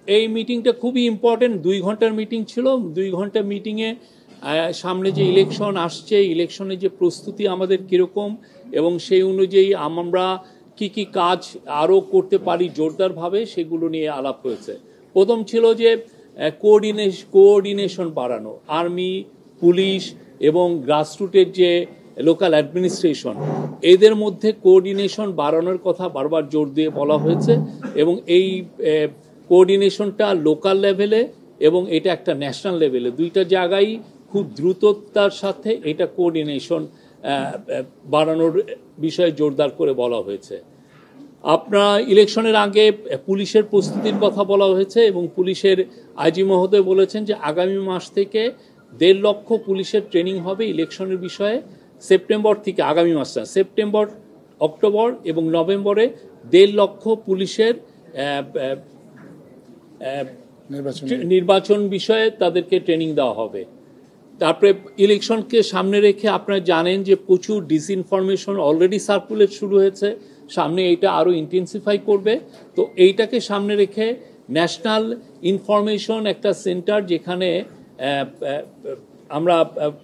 এই মিটিংটা খুবই ইম্পর্টেন্ট, 2 ঘন্টার মিটিং ছিল। 2 ঘন্টা মিটিংয়ে সামনে যে ইলেকশন আসছে, ইলেকশনের যে প্রস্তুতি আমাদের কীরকম এবং সেই অনুযায়ী আমরা কি কি কাজ আরও করতে পারি জোরদারভাবে, সেগুলো নিয়ে আলাপ হয়েছে। প্রথম ছিল যে কোঅর্ডিনেশন বাড়ানো, আর্মি, পুলিশ এবং গ্রাসরুটের যে লোকাল অ্যাডমিনিস্ট্রেশন, এদের মধ্যে কোঅর্ডিনেশন বাড়ানোর কথা বারবার জোর দিয়ে বলা হয়েছে। এবং এই কোঅর্ডিনেশনটা লোকাল লেভেলে এবং এটা একটা ন্যাশনাল লেভেলে, দুইটা জায়গায় খুব দ্রুততার সাথে এটা কোঅর্ডিনেশন বাড়ানোর বিষয়ে জোরদার করে বলা হয়েছে। আপনার ইলেকশনের আগে পুলিশের প্রস্তুতির কথা বলা হয়েছে এবং পুলিশের আইজি মহোদয় বলেছেন যে আগামী মাস থেকে 1.5 লক্ষ পুলিশের ট্রেনিং হবে ইলেকশনের বিষয়ে। সেপ্টেম্বর থেকে, আগামী মাস না, সেপ্টেম্বর, অক্টোবর এবং নভেম্বরে 1.5 লক্ষ পুলিশের নির্বাচন বিষয়ে তাদেরকে ট্রেনিং দেওয়া হবে। তারপরে ইলেকশনকে সামনে রেখে আপনারা জানেন যে প্রচুর ডিসইনফরমেশন অলরেডি সার্কুলেট শুরু হয়েছে, সামনে এটা আরও ইন্টেন্সিফাই করবে। তো এইটাকে সামনে রেখে ন্যাশনাল ইনফরমেশন একটা সেন্টার, যেখানে আমরা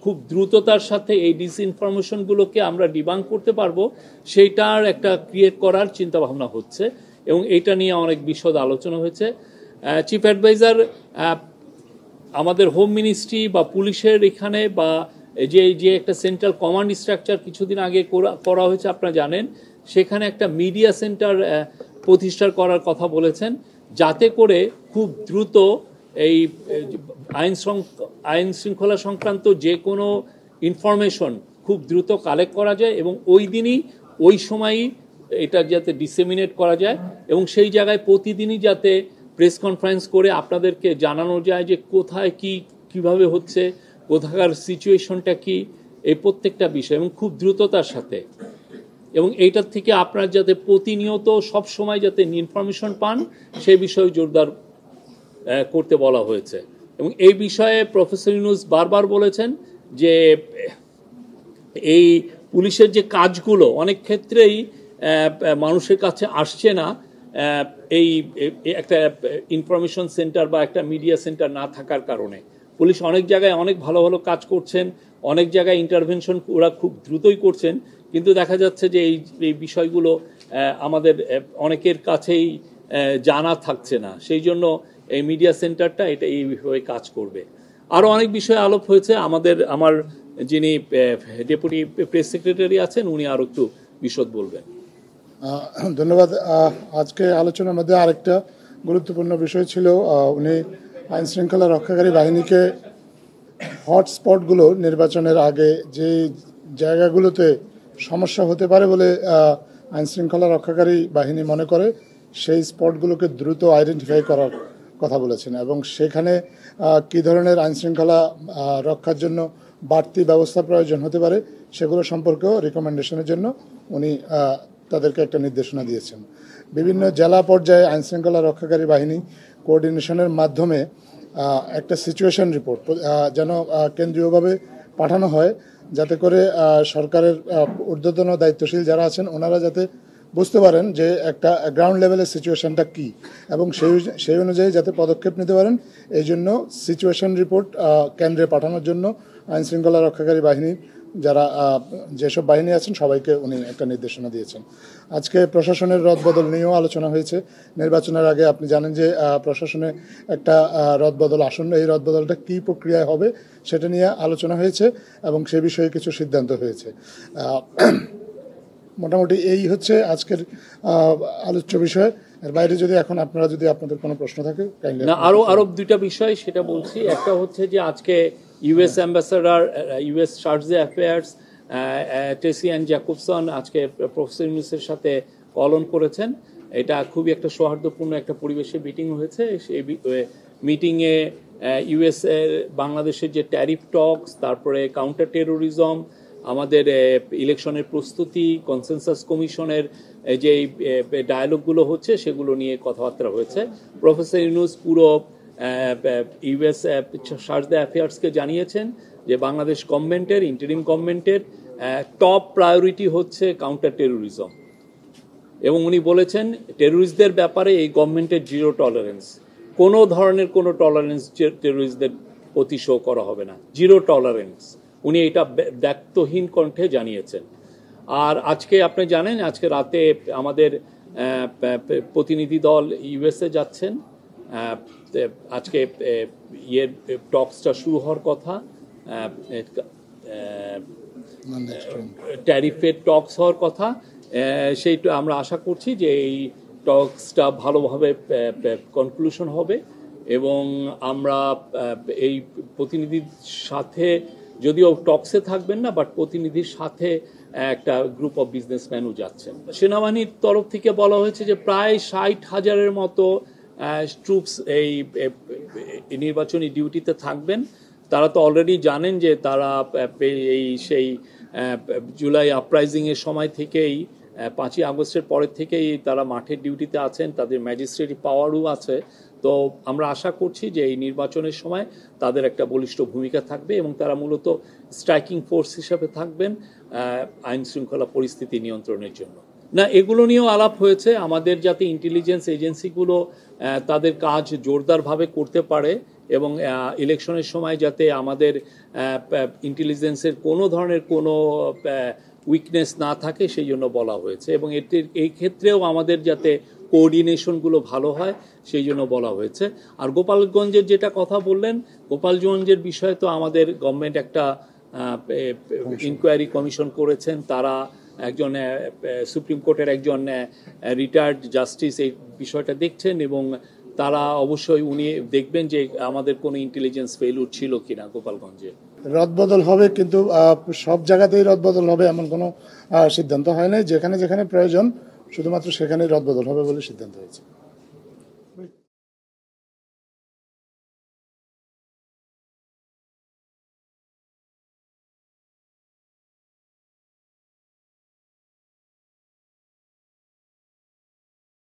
খুব দ্রুততার সাথে এই ডিসইনফরমেশনগুলোকে আমরা ডিবাঙ্ক করতে পারবো, সেইটার একটা ক্রিয়েট করার চিন্তাভাবনা হচ্ছে এবং এইটা নিয়ে অনেক বিশদ আলোচনা হয়েছে। চিফ অ্যাডভাইজার আমাদের হোম মিনিস্ট্রি বা পুলিশের এখানে বা যে একটা সেন্ট্রাল কমান্ড স্ট্রাকচার কিছুদিন আগে করা হয়েছে আপনারা জানেন, সেখানে একটা মিডিয়া সেন্টার প্রতিষ্ঠা করার কথা বলেছেন, যাতে করে খুব দ্রুত এই আইন শৃঙ্খলা সংক্রান্ত যে কোনো ইনফরমেশন খুব দ্রুত কালেক্ট করা যায় এবং ওই দিনই ওই সময়ই এটা যাতে ডিসেমিনেট করা যায় এবং সেই জায়গায় প্রতিদিনই যাতে প্রেস কনফারেন্স করে আপনাদেরকে জানানো যায় যে কোথায় কি কিভাবে হচ্ছে, কোথাকার সিচুয়েশনটা কি, এই প্রত্যেকটা বিষয় এবং খুব দ্রুততার সাথে, এবং এইটার থেকে আপনারা যাতে প্রতিনিয়ত সব সময় যাতে ইনফরমেশন পান সেই বিষয়ে জোরদার করতে বলা হয়েছে। এবং এই বিষয়ে প্রফেসর ইউনূস বারবার বলেছেন যে এই পুলিশের যে কাজগুলো অনেক ক্ষেত্রেই মানুষের কাছে আসছে না, এই একটা ইনফরমেশন সেন্টার বা একটা মিডিয়া সেন্টার না থাকার কারণে। পুলিশ অনেক জায়গায় অনেক ভালো ভালো কাজ করছেন, অনেক জায়গায় ইন্টারভেনশন ওরা খুব দ্রুতই করছেন, কিন্তু দেখা যাচ্ছে যে এই বিষয়গুলো আমাদের অনেকের কাছেই জানা থাকছে না। সেই জন্য এই মিডিয়া সেন্টারটা এটা এইভাবে কাজ করবে। আরও অনেক বিষয়ে আলাপ হয়েছে। আমার যিনি ডেপুটি প্রেস সেক্রেটারি আছেন উনি আরও একটু বিশদ বলবেন। ধন্যবাদ। আজকে আলোচনার মধ্যে আরেকটা গুরুত্বপূর্ণ বিষয় ছিল, উনি আইন শৃঙ্খলা রক্ষাকারী বাহিনীকে হটস্পটগুলো নির্বাচনের আগে যে জায়গাগুলোতে সমস্যা হতে পারে বলে আইন শৃঙ্খলা রক্ষাকারী বাহিনী মনে করে, সেই স্পটগুলোকে দ্রুত আইডেন্টিফাই করার কথা বলেছেন এবং সেখানে কী ধরনের আইন শৃঙ্খলা রক্ষার জন্য বাড়তি ব্যবস্থা প্রয়োজন হতে পারে সেগুলো সম্পর্কেও রিকমেন্ডেশনের জন্য উনি তাদেরকে একটা নির্দেশনা দিয়েছেন। বিভিন্ন জেলা পর্যায়ে আইন শৃঙ্খলা রক্ষাকারী বাহিনী কোঅর্ডিনেশনের মাধ্যমে একটা সিচুয়েশন রিপোর্ট যেন কেন্দ্রীয়ভাবে পাঠানো হয়, যাতে করে সরকারের ঊর্ধ্বতন দায়িত্বশীল যারা আছেন ওনারা যাতে বুঝতে পারেন যে একটা গ্রাউন্ড লেভেলের সিচুয়েশনটা কী এবং সেই অনুযায়ী যাতে পদক্ষেপ নিতে পারেন। এই জন্য সিচুয়েশন রিপোর্ট কেন্দ্রে পাঠানোর জন্য আইন শৃঙ্খলা রক্ষাকারী বাহিনী যারা যেসব বাহিনী আছেন সবাইকে উনি একটা নির্দেশনা দিয়েছেন। আজকে প্রশাসনের রদবদল নিয়েও আলোচনা হয়েছে। নির্বাচনের আগে আপনি জানেন যে প্রশাসনে একটা রদবদল আসন্ন, এই রদবদলটা কী প্রক্রিয়ায় হবে সেটা নিয়ে আলোচনা হয়েছে এবং সে বিষয়ে কিছু সিদ্ধান্ত হয়েছে। মোটামুটি এই হচ্ছে আজকের আলোচ্য বিষয়। এর বাইরে যদি এখন আপনাদের কোনো প্রশ্ন থাকে না, আরো দুইটা বিষয় সেটা বলছি। একটা হচ্ছে যে আজকে ইউএস অ্যাম্বাসাডার, ইউএস চার্জে অ্যাফেয়ার্স টেসি অ্যান্ড জ্যাকবসন আজকে প্রফেসর ইউনূসের সাথে কল অন করেছেন। এটা খুবই একটা সৌহার্দ্যপূর্ণ একটা পরিবেশে মিটিং হয়েছে। সেই মিটিংয়ে ইউএস এর বাংলাদেশের যে ট্যারিফ টকস, তারপরে কাউন্টার টেরোরিজম, আমাদের ইলেকশনের প্রস্তুতি, কনসেনসাস কমিশনের যে ডায়ালগগুলো হচ্ছে সেগুলো নিয়ে কথাবার্তা হয়েছে। প্রফেসর ইউনূস পুরো ইউএস চার্জ দ্য অ্যাফেয়ার্সকে জানিয়েছেন যে বাংলাদেশ গভর্নমেন্টের, ইন্টারিম গভর্নমেন্টের টপ প্রায়োরিটি হচ্ছে কাউন্টার টেরোরিজম এবং উনি বলেছেন টেরোরিস্টদের ব্যাপারে এই গভর্নমেন্টের জিরো টলারেন্স। কোনো ধরনের কোনো টলারেন্স টেরোরিস্টদের প্রতি শো করা হবে না, জিরো টলারেন্স। উনি এটা ব্যক্তহীন কণ্ঠে জানিয়েছেন। আর আজকে আপনি জানেন, আজকে রাতে আমাদের প্রতিনিধি দল ইউএসএ যাচ্ছেন। আজকে টক্সটা শুরু হওয়ার কথা, ট্যারিফের টক্স হওয়ার কথা। সেইটা আমরা আশা করছি যে এই টক্সটা ভালোভাবে কনক্লুশন হবে এবং আমরা এই প্রতিনিধির সাথে, যদিও টক্সে থাকবেন না, বাট প্রতিনিধির সাথে একটা গ্রুপ অফ বিজনেসম্যানও যাচ্ছেন। সেনাবাহিনীর তরফ থেকে বলা হয়েছে যে প্রায় 60,000-এর মতো ট্রুপস এই নির্বাচনী ডিউটিতে থাকবেন। তারা তো অলরেডি জানেন যে তারা সেই জুলাই আপরাইজিংয়ের সময় থেকেই, 5ই আগস্টের পরের থেকেই তারা মাঠের ডিউটিতে আছেন, তাদের ম্যাজিস্ট্রেট পাওয়ারও আছে। তো আমরা আশা করছি যে এই নির্বাচনের সময় তাদের একটা বলিষ্ঠ ভূমিকা থাকবে এবং তারা মূলত স্ট্রাইকিং ফোর্স হিসাবে থাকবেন আইন শৃঙ্খলা পরিস্থিতি নিয়ন্ত্রণের জন্য। না, এগুলো নিয়েও আলাপ হয়েছে, আমাদের যাতে ইন্টেলিজেন্স এজেন্সিগুলো তাদের কাজ জোরদারভাবে করতে পারে এবং ইলেকশনের সময় যাতে আমাদের ইন্টেলিজেন্সের কোনো ধরনের কোনো উইকনেস না থাকে সেই জন্য বলা হয়েছে। এবং এই ক্ষেত্রেও আমাদের যাতে কোঅর্ডিনেশনগুলো ভালো হয় সেই জন্য বলা হয়েছে। আর গোপালগঞ্জের যেটা কথা বললেন, গোপালগঞ্জের বিষয়ে তো আমাদের গভর্নমেন্ট একটা ইনকোয়ারি কমিশন করেছেন। তারা একজন সুপ্রিম কোর্টের একজন রিটায়ার্ড জাস্টিস এই বিষয়টা দেখছেন এবং তারা অবশ্যই উনি দেখবেন যে আমাদের কোনো ইন্টেলিজেন্স ফেইলিউর ছিল কিনা গোপালগঞ্জে। রদবদল হবে, কিন্তু সব জায়গাতেই রদবদল হবে এমন কোনো সিদ্ধান্ত হয় নাই। যেখানে যেখানে প্রয়োজন শুধুমাত্র সেখানেই রদবদল হবে বলে সিদ্ধান্ত হয়েছে।